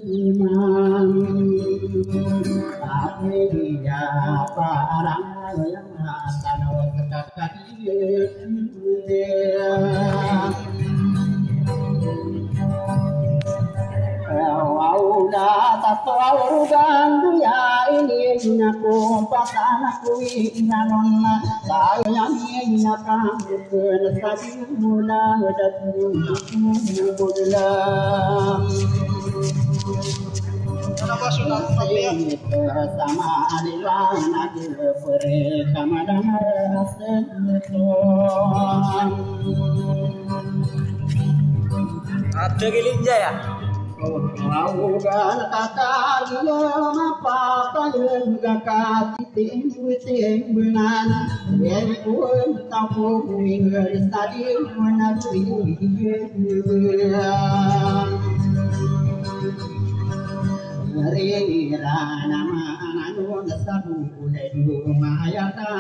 Imam Akhirnya parang yang tanah Wauda tato gandu ya ini aku pasana kui nanonna sayang ini nakam sadi mula datu bulan sama aliran adi pere kamadan ada gilinja ya. Augan kata dia apa paling gak ting benan yang pun tahu ingat tadi menari Rira nama anu nasabu ledu mayata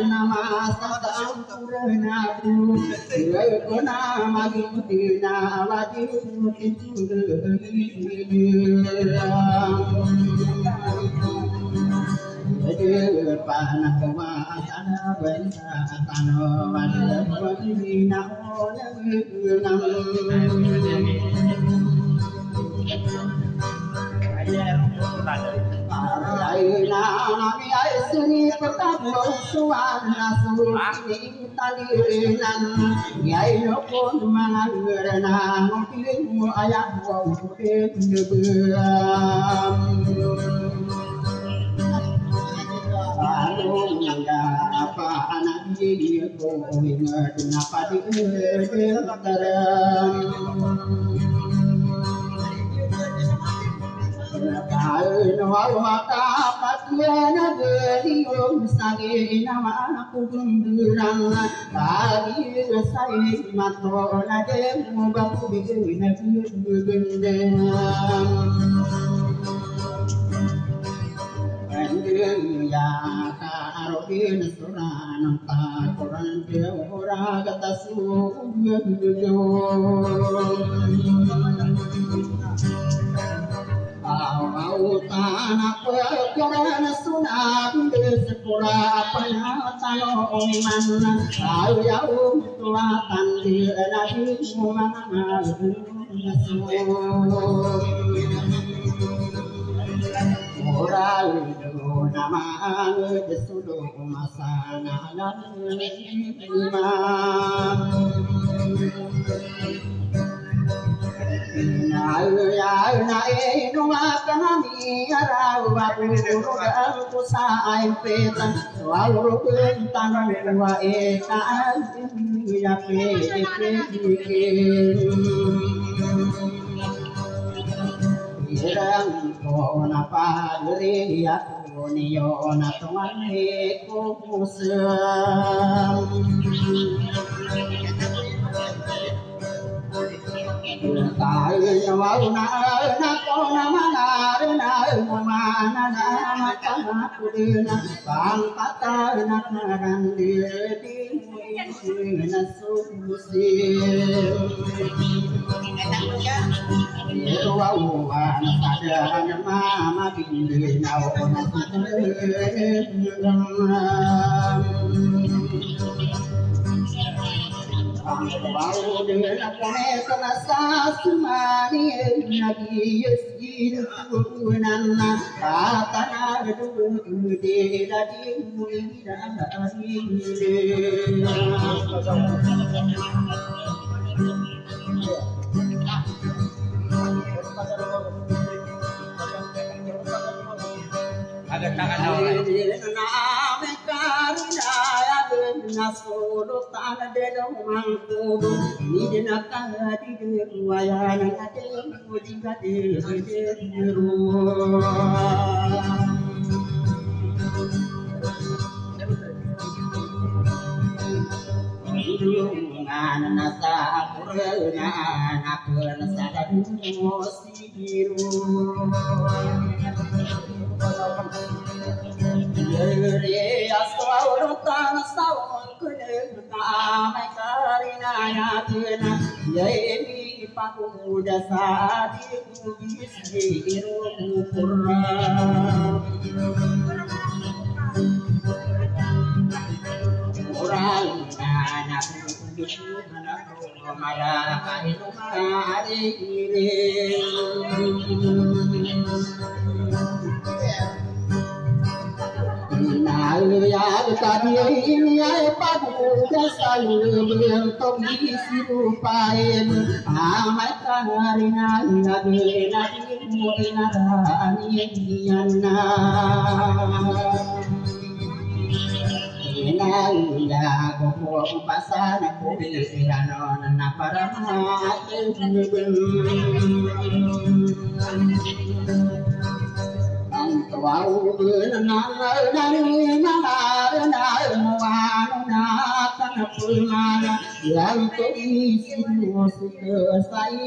nama satang purna bu kona magi dina wadi panak sana benda tano wadi na nami aisri petamu suwana suri talinan yai nopon mangarana ngopilmu ayak wau keberam ya apa anak dia ko ingat napa di kain wau mata patiana beliung sage nama aku gemberang tadi saya mato nade mubaku bina gendeng ya karobin suran ta koran de ora kata su Au tanah pekerjaan sunat sekolah penatano iman au yau tuatan di nabi Muhammad Moral nama desudo masana iman ya nae numa kanami arau aku aku saai petan walau tentang wa ekaan ya irang ko napa diri aku niyo na tuan ko musam Kai mau na ko na mana na mana na mata kudina bang kata na kan di na susi Wow, ada mama bini na Wow, dengan apa kena sasmani lagi yesir kunana kata nadu de lagi muida ada tangan Nasolo tanah dedong mangku ni denaka di wayana ade mujinga de ru nasa kurna nakun sadadu siru yere aswaurutan sawon kunna mai karina yakuna yemi pakuda sadi siru kurna orang anak marah itu hari ini ya tadi ini ya pagu dasar belum isi rupain amat hari nari nari nara Naya gopo pasana kubirano na parama Antwau na kanapulmana yang isi selesai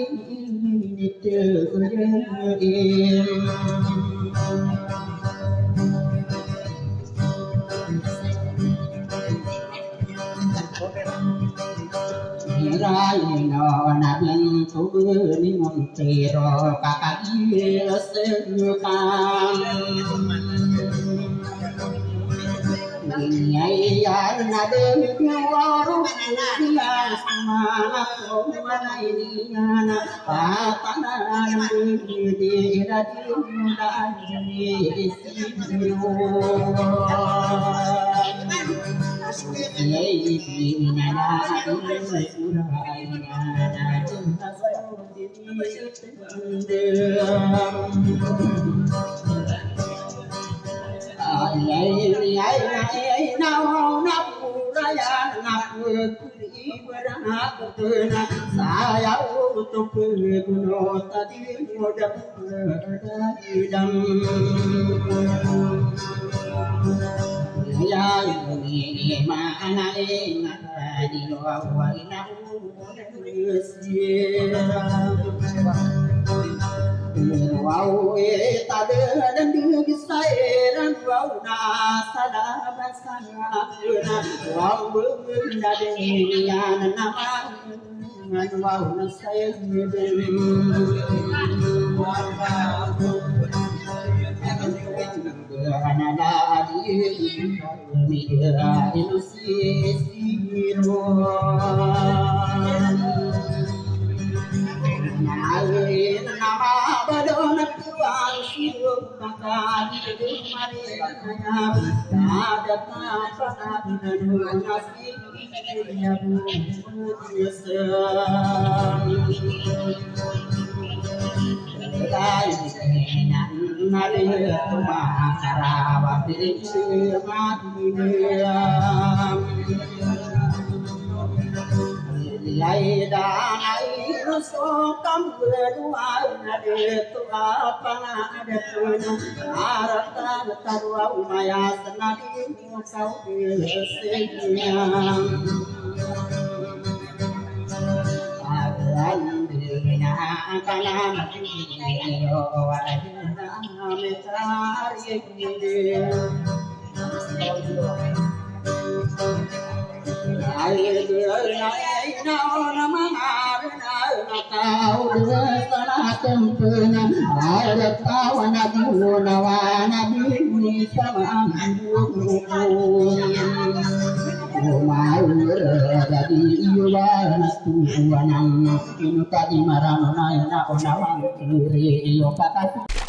Raino nabin tubuni montero kakaki senukan Niya nade waru niya semana komana iniana patana di radi mudani isiru saya untuk berguna tadi mudah berdam ya ini mana ingat di luar Wow, tadi dan di saya wow na salah basana wow benda dengan nama wow na saya Anada di media ilusi nama badona tuan sirup maka di mana ada tanpa nasi yang Sokam berdua itu apa ada punya harta taruh umaya senadi kau bersedia agan dirinya kanan yo wajah mencari dia Kau salah tempunan ada kawan aku nawana bini sama mau jadi iulan tuanang ini tadi marah naik nak onawang kiri yo kakak